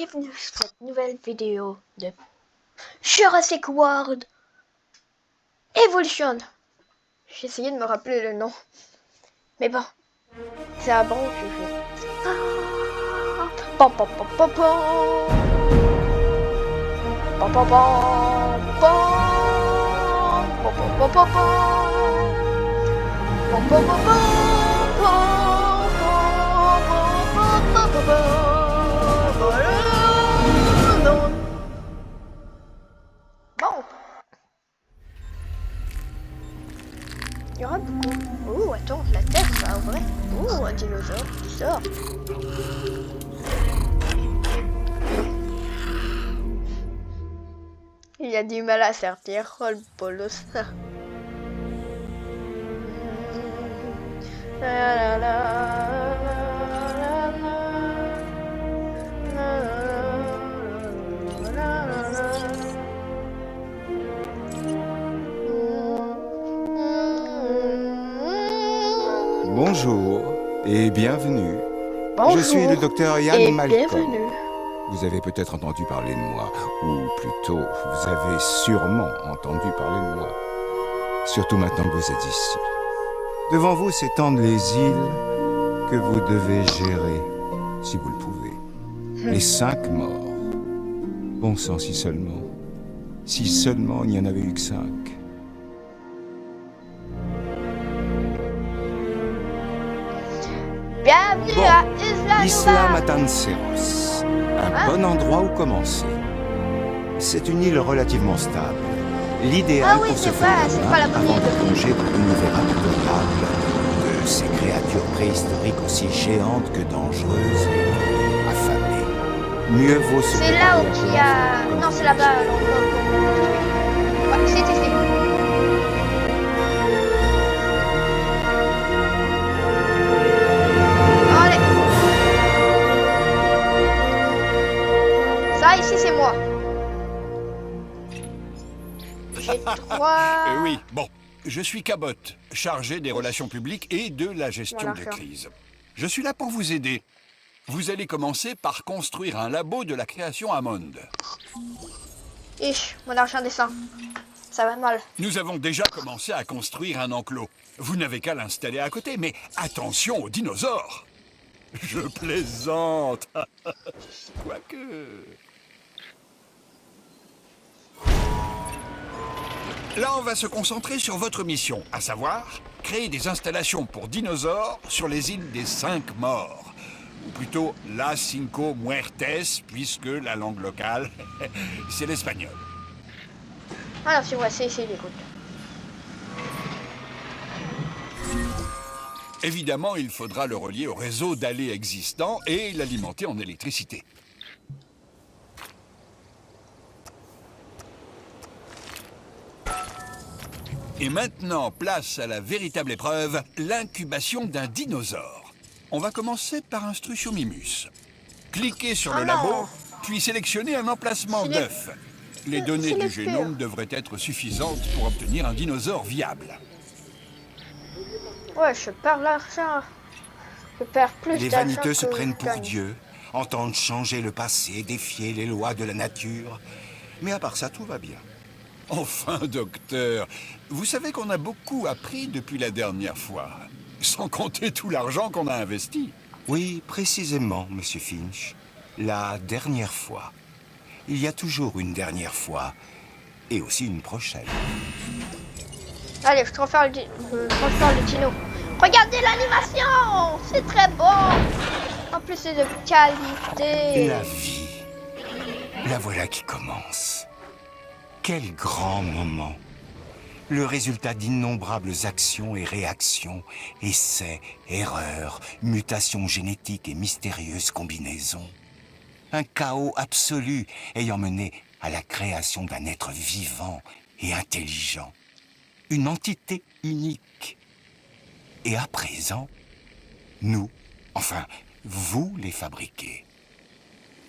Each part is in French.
bienvenue sur cette nouvelle vidéo de Jurassic World Evolution. J'ai essayé de me rappeler le nom, mais bon, c'est un bon jeu. Pom pom pom pom pom. Pom pom pom pom. Pom pom pom pom pom. Pom pom pom pom. Bon. Il y aura beaucoup. Oh, attends, la Terre, ça, en vrai. Oh, un dinosaure qui sort. Il a du mal à sortir. Oh, le bolos. La, la, la. Bonjour et bienvenue. Bonjour Je suis le docteur Ian et Malcolm. bienvenue. Vous avez peut-être entendu parler de moi, ou plutôt, vous avez sûrement entendu parler de moi. Surtout maintenant que vous êtes ici. Devant vous s'étendent les îles que vous devez gérer, si vous le pouvez. Les 5 morts. Bon sang, si seulement. Si seulement il n'y en avait eu que 5. Bienvenue Bon, à Isla Isla Nova. Matanceros, un bon endroit où commencer. C'est une île relativement stable, l'idéal Ah oui, pour se c'est faire vrai, la c'est main pas la bonne avant île. de plonger dans l'univers incroyable de ces créatures préhistoriques aussi géantes que dangereuses et affamées. Mieux vaut se C'est là préparer où à il y a... commencer. Non, c'est là-bas. Ouais, c'est ici. Allez. Ça, ici, c'est moi. J'ai 3... Oui, bon. Je suis Cabot, chargé des relations publiques et de la gestion Voilà, de ça. crise. Je suis là pour vous aider. Vous allez commencer par construire un labo de la création Hammond. Mon argent descend. Ça va mal. Nous avons déjà commencé à construire un enclos. Vous n'avez qu'à l'installer à côté, mais attention aux dinosaures. Je plaisante. Quoique... Là, on va se concentrer sur votre mission, à savoir créer des installations pour dinosaures sur les îles des 5 morts. Ou plutôt Las Cinco Muertes, puisque la langue locale, c'est l'espagnol. Alors, c'est vrai, c'est ici, écoute. Évidemment, il faudra le relier au réseau d'allées existant et l'alimenter en électricité. Et maintenant, place à la véritable épreuve, l'incubation d'un dinosaure. On va commencer par un Struthiomimus. Cliquez sur le Oh labo, non. puis sélectionnez un emplacement C'est les- d'œuf. Les données c'est du les génome pires. devraient être suffisantes pour obtenir un dinosaure viable. Ouais, je perds l'argent. Je perds plus Les d'argent vaniteux que se prennent je pour gagne. Dieu, entendent changer le passé, défier les lois de la nature. Mais à part ça, tout va bien. Enfin, docteur, vous savez qu'on a beaucoup appris depuis la dernière fois, sans compter tout l'argent qu'on a investi. Oui, précisément, Monsieur Finch. La dernière fois. Il y a toujours une dernière fois. Et aussi une prochaine. Allez, je transfère le dino. Regardez l'animation. C'est très beau. En plus, c'est de qualité. La vie. La voilà qui commence. Quel grand moment. Le résultat d'innombrables actions et réactions, essais, erreurs, mutations génétiques et mystérieuses combinaisons. Un chaos absolu ayant mené à la création d'un être vivant et intelligent. Une entité unique. Et à présent, nous, enfin, vous les fabriquez.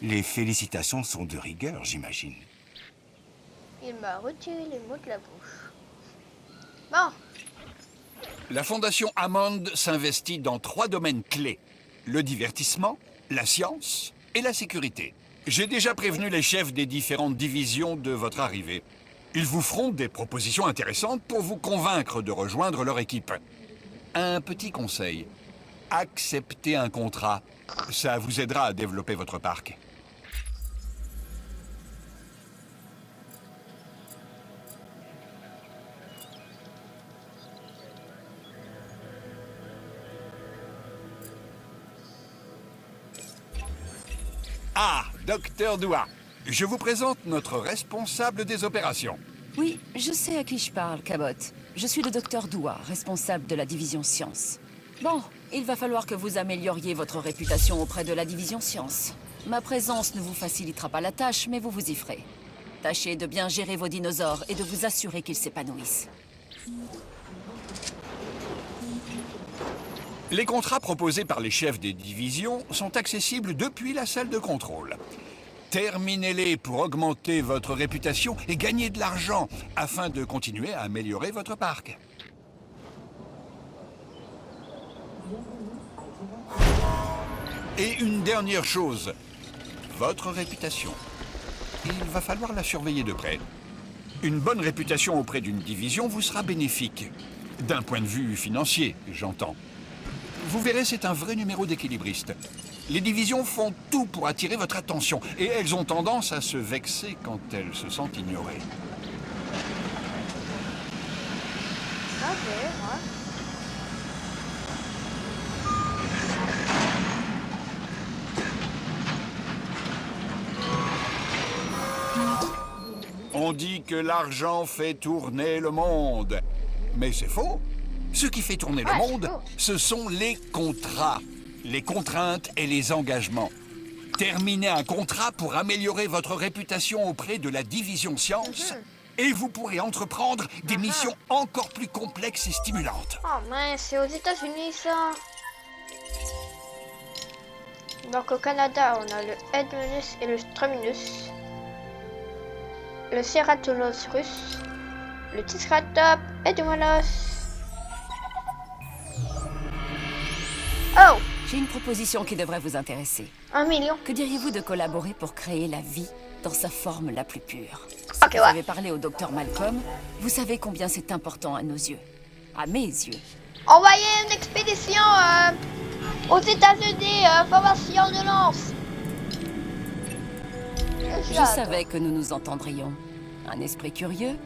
Les félicitations sont de rigueur, j'imagine. Il m'a retiré les mots de la bouche. Bon, La Fondation Hammond s'investit dans 3 domaines clés. Le divertissement, la science et la sécurité. J'ai déjà prévenu les chefs des différentes divisions de votre arrivée. Ils vous feront des propositions intéressantes pour vous convaincre de rejoindre leur équipe. Un petit conseil. Acceptez un contrat. Ça vous aidera à développer votre parc. Ah, Docteur Doua. Je vous présente notre responsable des opérations. Oui, je sais à qui je parle, Cabot. Je suis le docteur Doua, responsable de la division sciences. Bon, il va falloir que vous amélioriez votre réputation auprès de la division sciences. Ma présence ne vous facilitera pas la tâche, mais vous vous y ferez. Tâchez de bien gérer vos dinosaures et de vous assurer qu'ils s'épanouissent. Les contrats proposés par les chefs des divisions sont accessibles depuis la salle de contrôle. Terminez-les pour augmenter votre réputation et gagner de l'argent afin de continuer à améliorer votre parc. Et une dernière chose, votre réputation. Il va falloir la surveiller de près. Une bonne réputation auprès d'une division vous sera bénéfique. D'un point de vue financier, j'entends. Vous verrez, c'est un vrai numéro d'équilibriste. Les divisions font tout pour attirer votre attention et elles ont tendance à se vexer quand elles se sentent ignorées. Ok, ouais. On dit que l'argent fait tourner le monde. Mais c'est faux. Ce qui fait tourner le Ouais, monde, c'est faux. ce sont les contrats, les contraintes et les engagements. Terminez un contrat pour améliorer votre réputation auprès de la division sciences et vous pourrez entreprendre des missions encore plus complexes et stimulantes. Oh mince, c'est aux États-Unis ça. Donc au Canada, on a le Edmunus et le Struminus, le Ceratosaurus, le Triceratops et du Molos. Oh, J'ai une proposition qui devrait vous intéresser. 1 million. Que diriez-vous de collaborer pour créer la vie dans sa forme la plus pure? Si Ok, vous ouais. avez parlé au docteur Malcolm, vous savez combien c'est important à nos yeux. À mes yeux. Envoyez une expédition aux États-Unis, formation de lance. Je savais que nous nous entendrions. Un esprit curieux,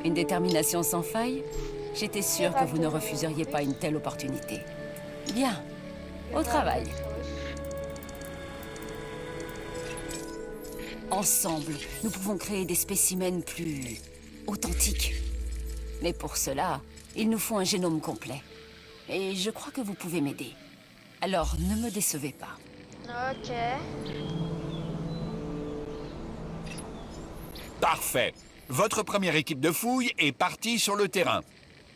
une détermination sans faille. J'étais sûre que vous ne refuseriez pas une telle opportunité. Bien, au travail. Ensemble, nous pouvons créer des spécimens plus authentiques. Mais pour cela, il nous faut un génome complet. Et je crois que vous pouvez m'aider. Alors, ne me décevez pas. Ok. Parfait. Votre première équipe de fouilles est partie sur le terrain.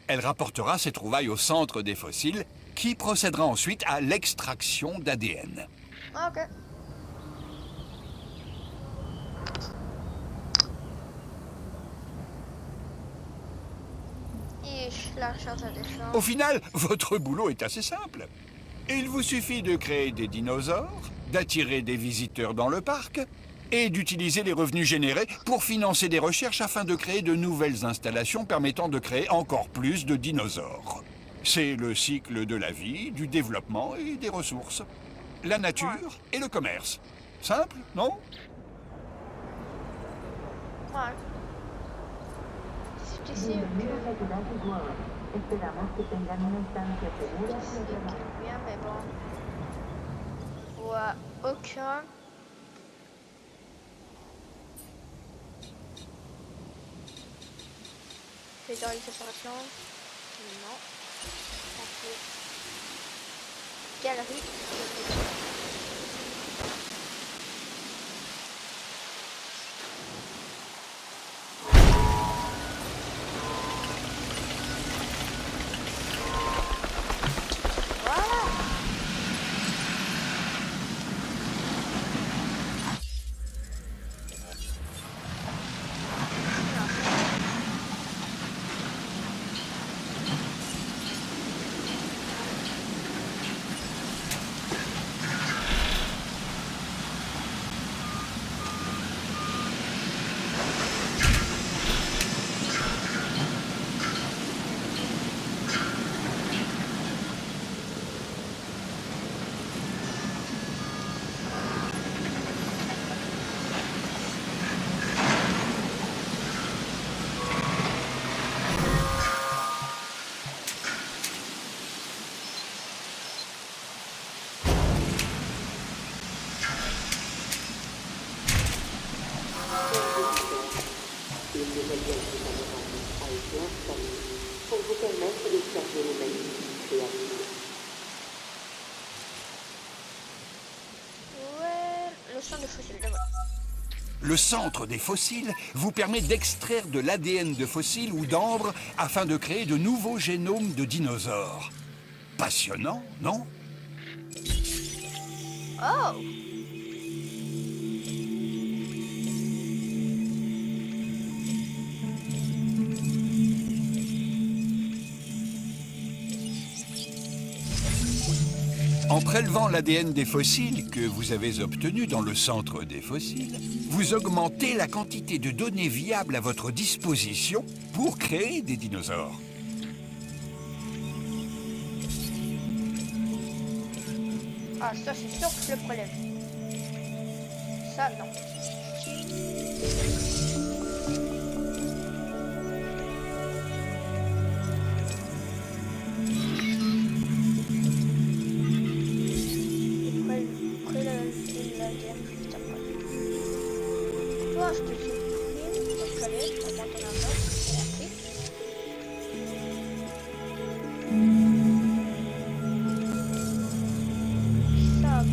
Elle rapportera ses trouvailles au centre des fossiles, qui procédera ensuite à l'extraction d'ADN. Ok. La chance à des chances. Au final, votre boulot est assez simple. Il vous suffit de créer des dinosaures, d'attirer des visiteurs dans le parc et d'utiliser les revenus générés pour financer des recherches afin de créer de nouvelles installations permettant de créer encore plus de dinosaures. C'est le cycle de la vie, du développement et des ressources. La nature et le commerce. Simple, non? Ouais. C'est ici bien, mais bon. Ouais, aucun. C'est dans les opérations. Non. Ok. Galerie. pour vous permettre d'observer les magnifiques créatures. Ouais, le sang de fossile, là, voilà. Le centre des fossiles vous permet d'extraire de l'ADN de fossiles ou d'ambres afin de créer de nouveaux génomes de dinosaures. Passionnant, non? Oh! En prélevant l'ADN des fossiles que vous avez obtenu dans le centre des fossiles, vous augmentez la quantité de données viables à votre disposition pour créer des dinosaures. Ah, ça, c'est sûr que je le prélève. Ça, non. Toi, je te supprime. Donc, allez, on monte en avant. Merci. Ça va. Je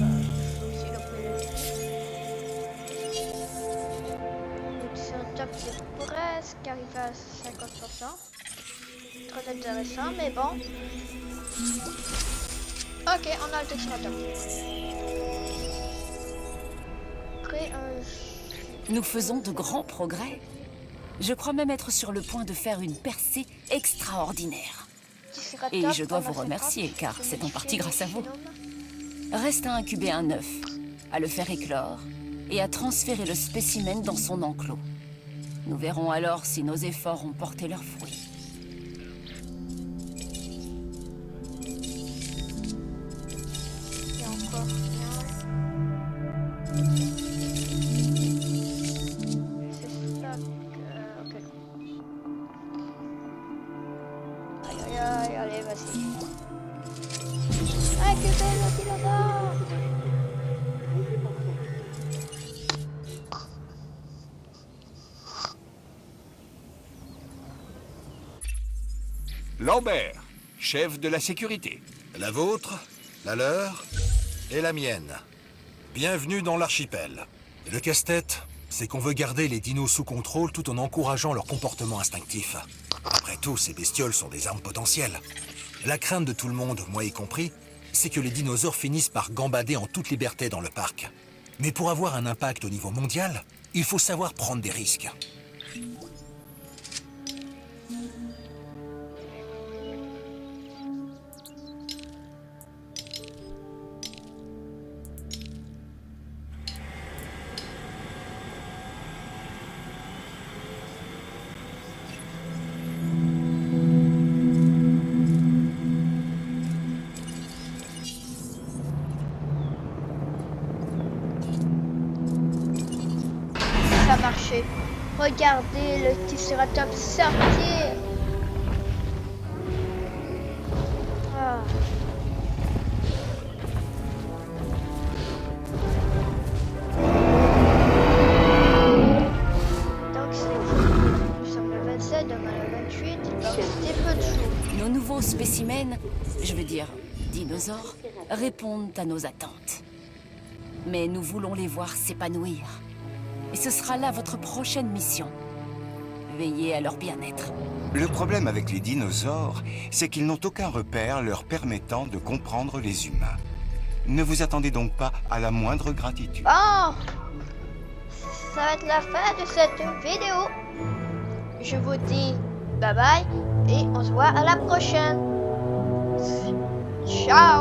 vais aussi le prélever. Donc, c'est un top qui est presque arrivé à 50%. Très intéressant, mais bon. Ok, on a le Triceratops. Créer un... Nous faisons de grands progrès. Je crois même être sur le point de faire une percée extraordinaire. Et je dois vous remercier, car c'est en partie grâce à vous. Reste à incuber un œuf, à le faire éclore, et à transférer le spécimen dans son enclos. Nous verrons alors si nos efforts ont porté leurs fruits. Il y a encore rien. C'est ça que... Ok. Aïe aïe aïe, allez, vas-y. Récupère le dinosaure! Lambert, chef de la sécurité. La vôtre, la leur et la mienne. Bienvenue dans l'archipel. Et le casse-tête, c'est qu'on veut garder les dinos sous contrôle tout en encourageant leur comportement instinctif. Après tout, ces bestioles sont des armes potentielles. La crainte de tout le monde, moi y compris, c'est que les dinosaures finissent par gambader en toute liberté dans le parc. Mais pour avoir un impact au niveau mondial, il faut savoir prendre des risques. Ça a marché. Regardez le Triceratops sortir. Ah. Donc nous sommes le 27, demain le 28, il va rester peu de jours. Nos nouveaux spécimens, je veux dire dinosaures, répondent à nos attentes. Mais nous voulons les voir s'épanouir. Et ce sera là votre prochaine mission. Veillez à leur bien-être. Le problème avec les dinosaures, c'est qu'ils n'ont aucun repère leur permettant de comprendre les humains. Ne vous attendez donc pas à la moindre gratitude. Bon, ça va être la fin de cette vidéo. Je vous dis bye bye et on se voit à la prochaine. Ciao.